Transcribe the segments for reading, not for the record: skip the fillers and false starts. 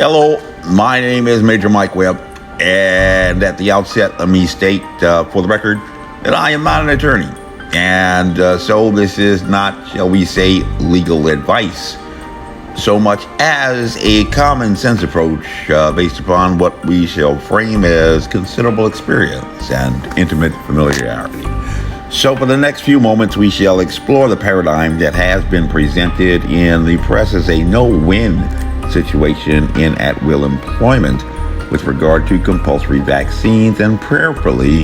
Hello, my name is Major Mike Webb, and at the outset, let me state for the record that I am not an attorney, and so this is not, shall we say, legal advice, so much as a common sense approach based upon what we shall frame as considerable experience and intimate familiarity. So for the next few moments, we shall explore the paradigm that has been presented in the press as a no-win situation in at-will employment with regard to compulsory vaccines, and prayerfully,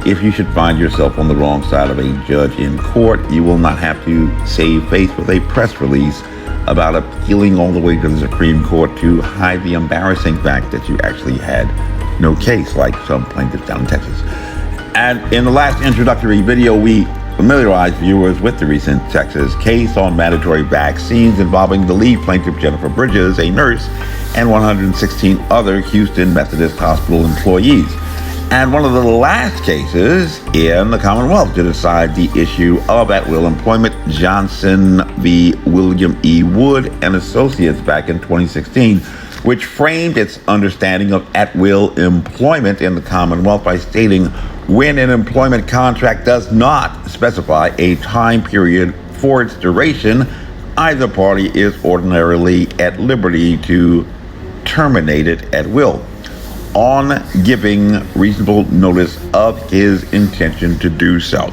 if you should find yourself on the wrong side of a judge in court, you will not have to save face with a press release about appealing all the way to the Supreme Court to hide the embarrassing fact that you actually had no case, like some plaintiffs down in Texas. And in the last introductory video, we familiarized viewers with the recent Texas case on mandatory vaccines involving the lead plaintiff, Jennifer Bridges, a nurse, and 116 other Houston Methodist Hospital employees. And one of the last cases in the Commonwealth to decide the issue of at-will employment, Johnson v. William E. Wood and Associates back in 2016, which framed its understanding of at-will employment in the Commonwealth by stating when an employment contract does not specify a time period for its duration, either party is ordinarily at liberty to terminate it at will, on giving reasonable notice of his intention to do so.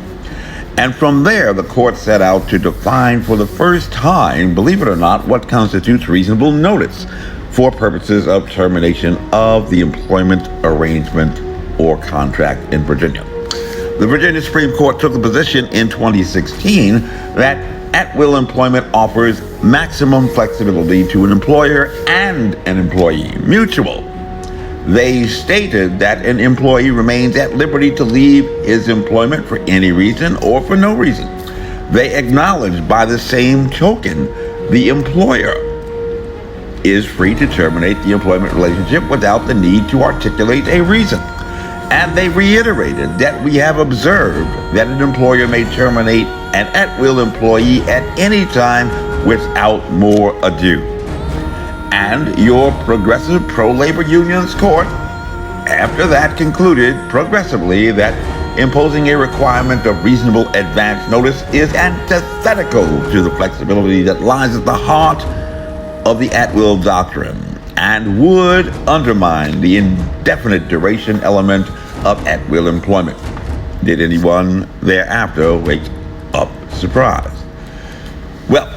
And from there, the court set out to define for the first time, believe it or not, what constitutes reasonable notice for purposes of termination of the employment arrangement or contract in Virginia. The Virginia Supreme Court took the position in 2016 that at-will employment offers maximum flexibility to an employer and an employee, mutual. They stated that an employee remains at liberty to leave his employment for any reason or for no reason. They acknowledged by the same token the employer is free to terminate the employment relationship without the need to articulate a reason. And they reiterated that we have observed that an employer may terminate an at-will employee at any time without more ado. And your progressive pro-labor unions court, after that, concluded progressively that imposing a requirement of reasonable advance notice is antithetical to the flexibility that lies at the heart of the at-will doctrine and would undermine the indefinite duration element of at-will employment. Did anyone thereafter wake up surprised? Well,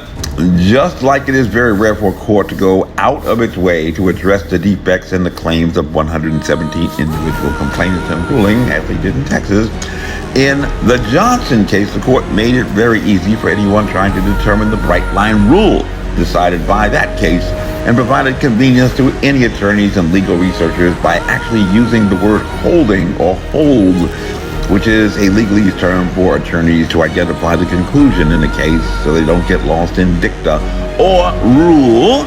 just like it is very rare for a court to go out of its way to address the defects in the claims of 117 individual complainants and ruling, as they did in Texas, in the Johnson case, the court made it very easy for anyone trying to determine the bright line rule decided by that case, and provided convenience to any attorneys and legal researchers by actually using the word holding or hold, which is a legalese term for attorneys to identify the conclusion in a case so they don't get lost in dicta or rule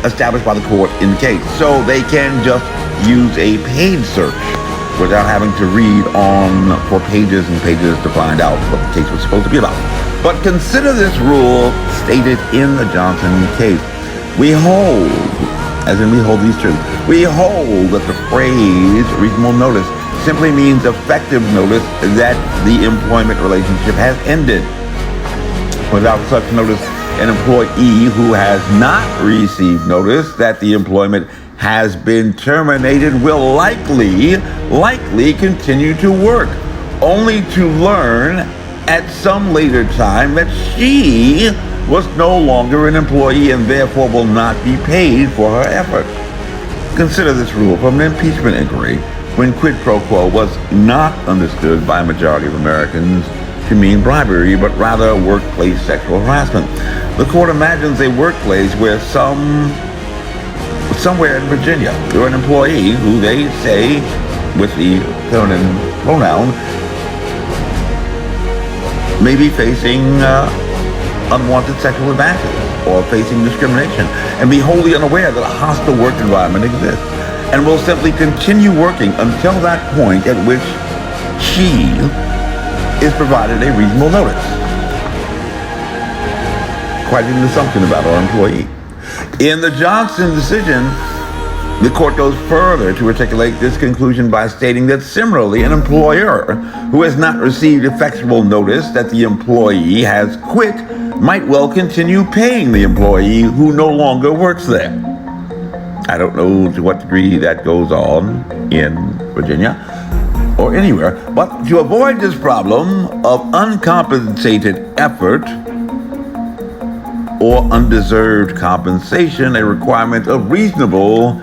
established by the court in the case. So they can just use a page search without having to read on for pages and pages to find out what the case was supposed to be about. But consider this rule stated in the Johnson case. We hold, as in we hold these truths, we hold that the phrase reasonable notice simply means effective notice that the employment relationship has ended. Without such notice, an employee who has not received notice that the employment has been terminated will likely continue to work, only to learn at some later time that she was no longer an employee and therefore will not be paid for her effort. Consider this rule from an impeachment inquiry when quid pro quo was not understood by a majority of Americans to mean bribery, but rather workplace sexual harassment. The court imagines a workplace where somewhere in Virginia, you're an employee who they say, with the feminine pronoun, may be facing unwanted sexual advances or facing discrimination and be wholly unaware that a hostile work environment exists and will simply continue working until that point at which she is provided a reasonable notice. Quite an assumption about our employee. In the Johnson decision, the court goes further to articulate this conclusion by stating that similarly, an employer who has not received effectual notice that the employee has quit might well continue paying the employee who no longer works there. I don't know to what degree that goes on in Virginia or anywhere, but to avoid this problem of uncompensated effort or undeserved compensation, a requirement of reasonable,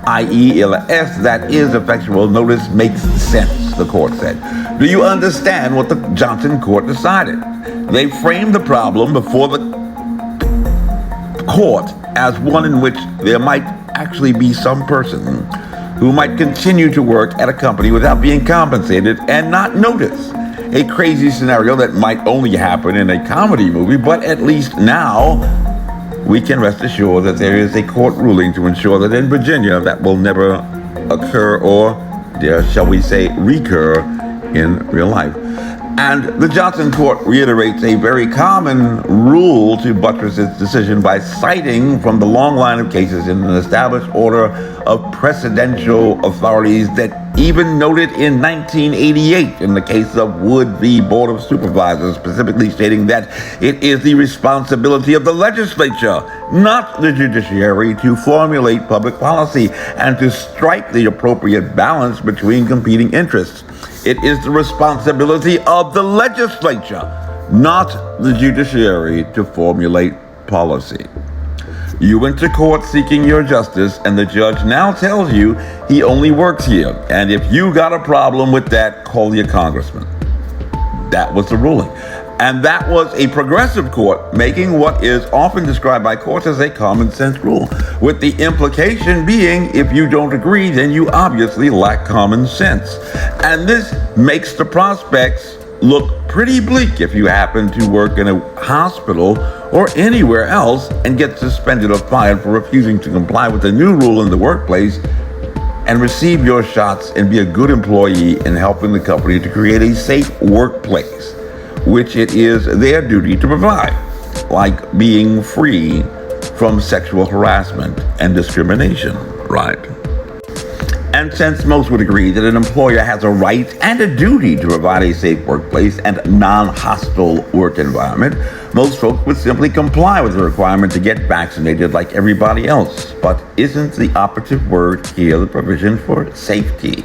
i.e. LS, that is effectual notice, makes sense, the court said. Do you understand what the Johnson court decided? They framed the problem before the court as one in which there might actually be some person who might continue to work at a company without being compensated and not notice. A crazy scenario that might only happen in a comedy movie, but at least now we can rest assured that there is a court ruling to ensure that in Virginia that will never occur or, shall we say, recur in real life. And the Johnson court reiterates a very common rule to buttress its decision by citing from the long line of cases in an established order of precedential authorities that even noted in 1988 in the case of Wood v. Board of Supervisors, specifically stating that it is the responsibility of the legislature, not the judiciary, to formulate public policy and to strike the appropriate balance between competing interests. It is the responsibility of the legislature, not the judiciary, to formulate policy. You went to court seeking your justice, and the judge now tells you he only works here. And if you got a problem with that, call your congressman. That was the ruling. And that was a progressive court making what is often described by courts as a common sense rule, with the implication being if you don't agree, then you obviously lack common sense. And this makes the prospects look pretty bleak if you happen to work in a hospital or anywhere else and get suspended or fired for refusing to comply with the new rule in the workplace and receive your shots and be a good employee in helping the company to create a safe workplace, which it is their duty to provide, like being free from sexual harassment and discrimination, right? And since most would agree that an employer has a right and a duty to provide a safe workplace and non-hostile work environment, most folks would simply comply with the requirement to get vaccinated like everybody else. But isn't the operative word here the provision for safety?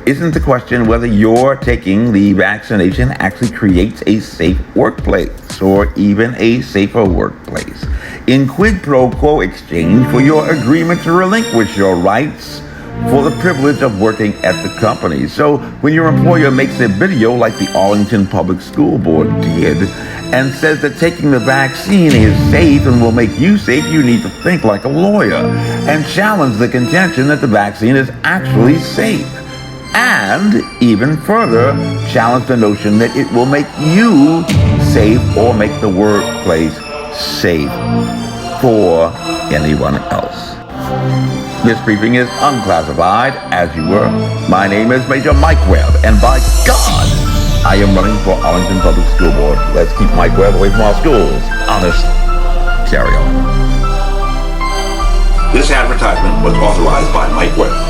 Isn't the question whether your taking the vaccination actually creates a safe workplace or even a safer workplace in quid pro quo exchange for your agreement to relinquish your rights for the privilege of working at the company? So when your employer makes a video like the Arlington Public School Board did and says that taking the vaccine is safe and will make you safe, you need to think like a lawyer and challenge the contention that the vaccine is actually safe. And even further, challenge the notion that it will make you safe or make the workplace safe for anyone else. This briefing is unclassified, as you were. My name is Major Mike Webb, and by God, I am running for Arlington Public School Board. Let's keep Mike Webb away from our schools. Honest, carry on. This advertisement was authorized by Mike Webb.